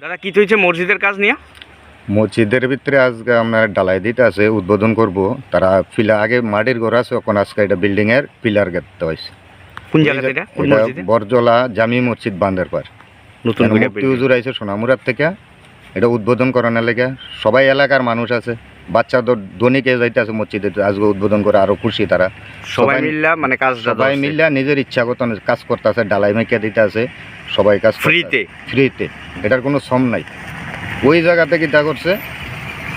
দাদা কি হয়েছে মসজিদের কাজ নিয়ে? মসজিদের ভিতরে আজকে আমরা ডালাই দিতে আছে, উদ্বোধন করব। তারা আগে মাটির ঘর আছে, এখন আজকে এটা বিল্ডিং এর পিলার গাঁথতে হয়েছে। কোন জায়গাতে এটা? কোন এটা মসজিদে? বরজলা জামি মসজিদ বান্দের পার। নতুন করে মুফতি হুজুর আইছে সোনামুরার থেকে, এটা উদ্বোধন করানোর লেগে সবাই এলাকার মানুষ আছে, বাচ্চা দনিকে যাইতে আছে মসজিদে আজকে উদ্বোধন করে, আরো খুশি তারা। সবাই মিল্লা মানে কাজ সবাই মিল্লা নিজের ইচ্ছা মতন কাজ করতে আছে, ডালাই মেকে দিতে আছে সবাই কাজ ফ্রিতে। ফ্রিতে, এটার কোনো শ্রম নাই। ওই জায়গাতে কিটা করছে,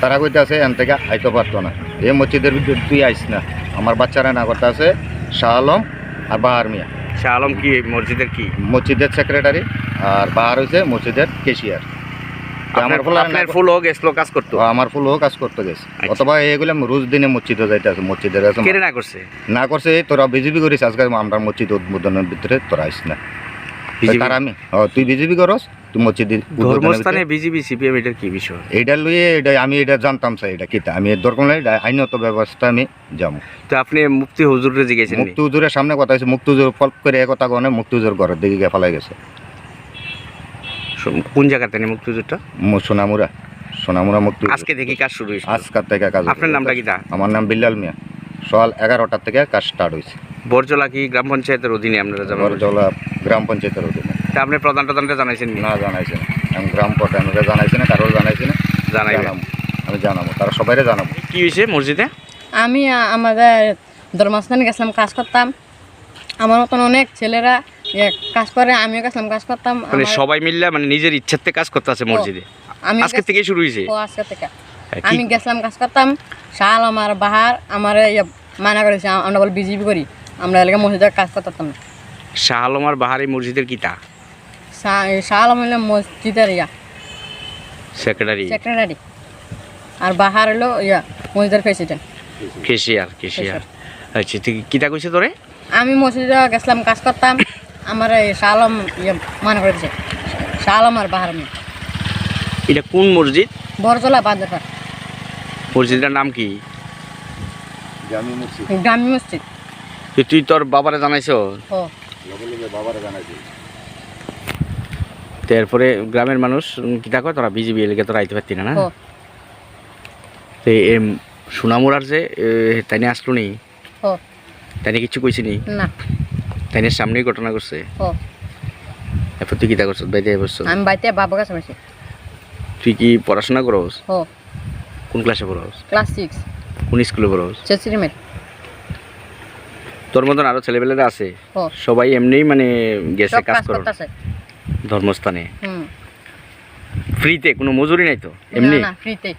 তারা কইতে আছে এন থেকে আইতে পারতো না, এই মসজিদের ভিতরে তুই আইস না। আমার বাচ্চারা না করতে আছে শাহ আলম আর বাহার মিয়া। শাহ আলম কি মসজিদের কি? মসজিদের সেক্রেটারি, আর বাহার হয়েছে মসজিদের কেশিয়ার। আমার ফুল হোক এসলো কাজ করতো, আমার ফুল হোক কাজ করতে গেছে। অথবা এগুলো রোজ দিনে মসজিদে যাইতে আছে, মসজিদের কাছে কেড়ে না করছে না করছে। তোরা বিজেপি করিস আজকে আমরা মসজিদ উদ্বোধনের ভিতরে তোরা আইস না। তারা আমি তুই বিজেপি করস, তুই মসজিদ ধর্মস্থানে বিজেপি সিপিএম এটার কি বিষয়? এইটা লইয়ে এটা আমি এটা জানতাম স্যার, এটা কিতা আমি দরকার নাই আইনত ব্যবস্থা আমি যাবো। তো আপনি মুফতি হুজুরে জিজ্ঞেসেন? মুফতি হুজুরের সামনে কথা হয়েছে, মুফতি হুজুর ফল্প করে কথা কনে মুফতি হুজুর ঘরের দিকে গিয়ে ফেলাই গেছে। কোন জায়গাতে নেই মুফতি হুজুরটা? সোনামুরা, সোনামুরা মুফতি। আজকে থেকে কাজ শুরু হয়েছে? আজকার থেকে কাজ। আপনার নামটা কি? আমার নাম বিল্লাল মিয়া। সকাল 11টার থেকে কাজ স্টার্ট হয়েছে। বরজলা কি গ্রাম পঞ্চায়েতের অধীনে আপনারা যাবেন? বরজলা গ্রাম পঞ্চায়েতের অধীনে। তা আপনি প্রধানটা জানাইছেন না? জানাইছে না, আমি গ্রাম প্রধানকে জানাইছি না, কারোর জানাইছি না। জানাইলাম, আমি জানাবো, তারা সবাইরে জানাবো। কি হয়েছে মসজিদে? আমি আমাদের ধর্মস্থানে গেছিলাম কাজ করতাম, আমার মতন অনেক ছেলেরা কাজ করে, আমিও গেছিলাম কাজ করতাম। মানে সবাই মিললে মানে নিজের ইচ্ছাতে কাজ করতে আছে মসজিদে? আমি আজকে থেকে শুরু হয়েছে? আজকে থেকে আমি গেছিলাম কাজ করতাম। শাল আমার বাহার আমার মানা করেছে, আমরা বলে বিজেপি করি, আমরা এলাকা মসজিদে কাজ করতাম না। শাহ আলম আর বাহারি মসজিদের কি তা? শাহ আলম হইলো মসজিদের সেক্রেটারি, আর বাহার হলো মসজিদের প্রেসিডেন্ট, কেশিয়ার। আচ্ছা তুই কিতা কইছে তোরে? আমি মসজিদে গেছিলাম কাজ করতাম, আমার শাহ আলম মানা করেছে, শাহ আলম আর বাহার মেয়ে। এটা কোন মসজিদ? বরজলা বাজার। মসজিদের নাম কি? গ্রামী মসজিদ। তুই তোর বাবারে জানাইছো? তারপরে গ্রামের মানুষ কিতা কয় তোরা বিজেপি এলাকা তোরা আইতে পারতি না? না তো সোনামুরার যে তাইনে আসলো নি, তাইনে কিছু কইছি নি? না, তাইনের সামনেই ঘটনা করছে। এরপর তুই কিতা করছিস? বাইতে বসছ? আমি বাইতে বাবা কাছে বসে। তুই কি পড়াশোনা করস? কোন ক্লাসে পড়স? ক্লাস 6। কোন স্কুলে পড়স? চেচিরিমেট। তোর মতন আরো ছেলেপেলেরা আছে? সবাই এমনিই মানে গেছে কাজ করতে ধর্মস্থানে? ফ্রিতে? কোনো মজুরি নাই তো? এমনি ফ্রিতে।